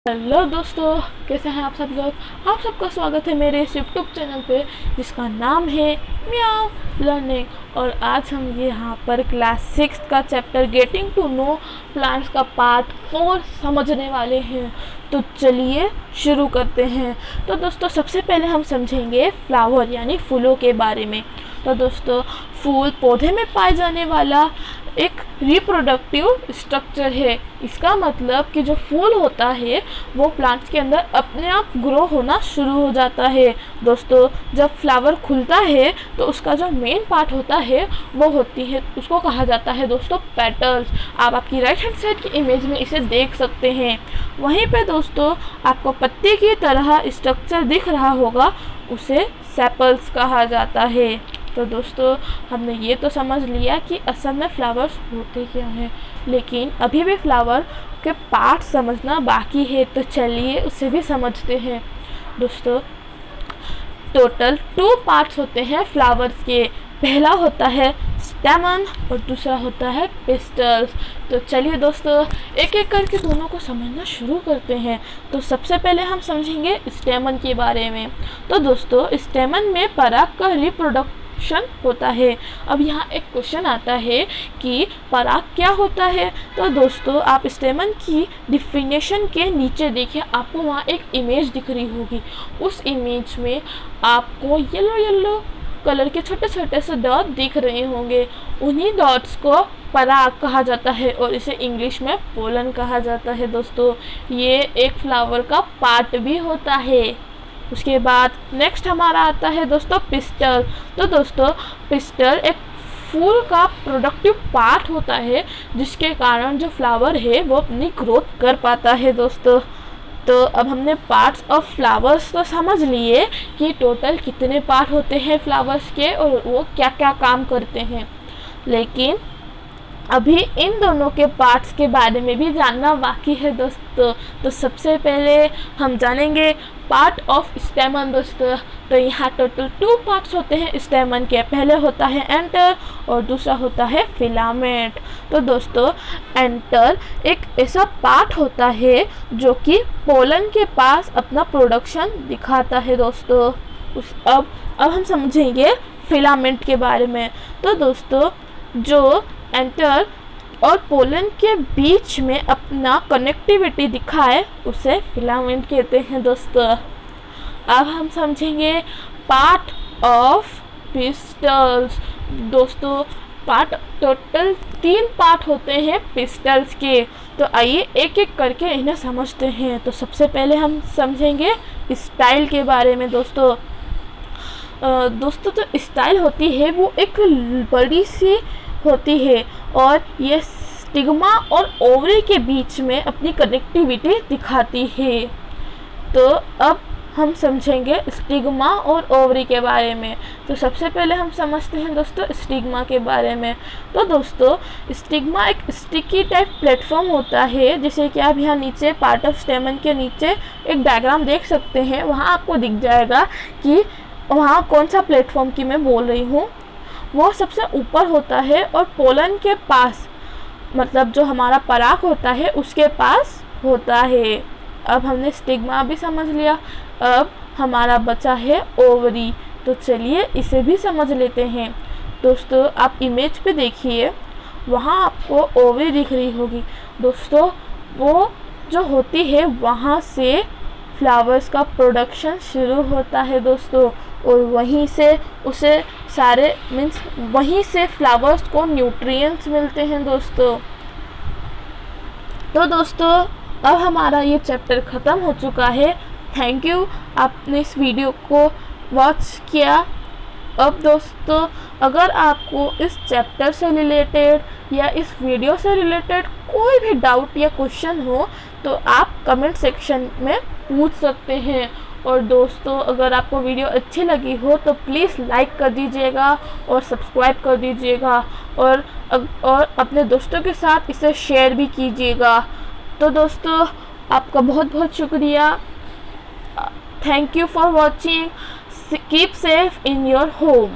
Hello दोस्तों, कैसे हैं आप सब लोग। आप सबका स्वागत है मेरे इस यूट्यूब चैनल पे जिसका नाम है म्याऊ लर्निंग। और आज हम यहाँ पर क्लास 6 का chapter getting to know plants का पार्ट 4 समझने वाले हैं। तो चलिए शुरू करते हैं। तो दोस्तों, सबसे पहले हम समझेंगे फ्लावर यानी फूलों के बारे में। तो दोस्तों, फूल पौधे में पाए जाने वाला एक रिप्रोडक्टिव स्ट्रक्चर है। इसका मतलब कि जो फूल होता है वो प्लांट्स के अंदर अपने आप ग्रो होना शुरू हो जाता है। दोस्तों, जब फ्लावर खुलता है तो उसका जो मेन पार्ट होता है वो होती है, उसको कहा जाता है दोस्तों पेटल्स। आप आपकी राइट हैंड साइड की इमेज में इसे देख सकते हैं। वहीं पे दोस्तों आपको पत्ते की तरह स्ट्रक्चर दिख रहा होगा, उसे सेपल्स कहा जाता है। तो दोस्तों, हमने ये तो समझ लिया कि असल में फ्लावर्स होते क्या हैं, लेकिन अभी भी फ्लावर के पार्ट समझना बाकी है। तो चलिए उसे भी समझते हैं। दोस्तों, टोटल 2 पार्ट्स होते हैं फ्लावर्स के। पहला होता है स्टेमन और दूसरा होता है पिस्टल्स। तो चलिए दोस्तों, एक एक करके दोनों को समझना शुरू करते हैं। तो सबसे पहले हम समझेंगे स्टेमन के बारे में। तो दोस्तों, स्टेमन में पराग का रिप्रोडक्शन होता है। अब यहाँ एक क्वेश्चन आता है कि पराग क्या होता है। तो दोस्तों, आप स्टेमन की डिफिनेशन के नीचे देखिए, आपको वहाँ एक इमेज दिख रही होगी। उस इमेज में आपको येलो कलर के छोटे छोटे से डॉट दिख रहे होंगे। उन्हीं डॉट्स को पराग कहा जाता है और इसे इंग्लिश में पोलन कहा जाता है। दोस्तों, ये एक फ्लावर का पार्ट भी होता है। उसके बाद नेक्स्ट हमारा आता है दोस्तों पिस्टल। तो दोस्तों, पिस्टल एक फूल का प्रोडक्टिव पार्ट होता है, जिसके कारण जो फ्लावर है वो अपनी ग्रोथ कर पाता है। दोस्तों, तो अब हमने पार्ट्स ऑफ फ्लावर्स तो समझ लिए कि टोटल कितने पार्ट होते हैं फ्लावर्स के और वो क्या क्या काम करते हैं, लेकिन अभी इन दोनों के पार्ट्स के बारे में भी जानना बाकी है दोस्तों। तो सबसे पहले हम जानेंगे पार्ट ऑफ स्टेमन। दोस्तों, तो यहाँ टोटल 2 पार्ट्स होते हैं स्टेमन के। पहले होता है एंटर और दूसरा होता है फिलामेंट। तो दोस्तों, एंटर एक ऐसा पार्ट होता है जो कि पोलन के पास अपना प्रोडक्शन दिखाता है। दोस्तों, अब हम समझेंगे फिलामेंट के बारे में। तो दोस्तों, जो एंटर और पोलन के बीच में अपना कनेक्टिविटी दिखाए उसे फिलामेंट कहते हैं। दोस्तों, अब हम समझेंगे पार्ट ऑफ पिस्टल्स। दोस्तों, पार्ट टोटल 3 पार्ट होते हैं पिस्टल्स के। तो आइए एक एक करके इन्हें समझते हैं। तो सबसे पहले हम समझेंगे स्टाइल के बारे में। दोस्तों, जो स्टाइल होती है वो एक बड़ी सी होती है और ये स्टिग्मा और ओवरी के बीच में अपनी कनेक्टिविटी दिखाती है। तो अब हम समझेंगे स्टिग्मा और ओवरी के बारे में। तो सबसे पहले हम समझते हैं दोस्तों स्टिग्मा के बारे में। तो दोस्तों, स्टिग्मा एक स्टिकी टाइप प्लेटफॉर्म होता है, जैसे कि आप यहाँ नीचे पार्ट ऑफ स्टेमन के नीचे एक डायग्राम देख सकते हैं। वहाँ आपको दिख जाएगा कि वहाँ कौन सा प्लेटफॉर्म की मैं बोल रही हूँ। वो सबसे ऊपर होता है और पोलन के पास, मतलब जो हमारा पराग होता है उसके पास होता है। अब हमने स्टिग्मा भी समझ लिया। अब हमारा बचा है ओवरी। तो चलिए इसे भी समझ लेते हैं। दोस्तों, आप इमेज पे देखिए, वहाँ आपको ओवरी दिख रही होगी। दोस्तों, वो जो होती है वहाँ से फ्लावर्स का प्रोडक्शन शुरू होता है। दोस्तों, और वहीं से उसे सारे वहीं से फ्लावर्स को न्यूट्रिएंट्स मिलते हैं। दोस्तों, तो दोस्तों, अब हमारा ये चैप्टर ख़त्म हो चुका है। थैंक यू, आपने इस वीडियो को वॉच किया। अब दोस्तों, अगर आपको इस चैप्टर से रिलेटेड या इस वीडियो से रिलेटेड कोई भी डाउट या क्वेश्चन हो तो आप कमेंट सेक्शन में पूछ सकते हैं। और दोस्तों, अगर आपको वीडियो अच्छी लगी हो तो प्लीज़ लाइक कर दीजिएगा और सब्सक्राइब कर दीजिएगा और अपने दोस्तों के साथ इसे शेयर भी कीजिएगा। तो दोस्तों, आपका बहुत बहुत शुक्रिया। Thank you for watching. Keep safe in your home.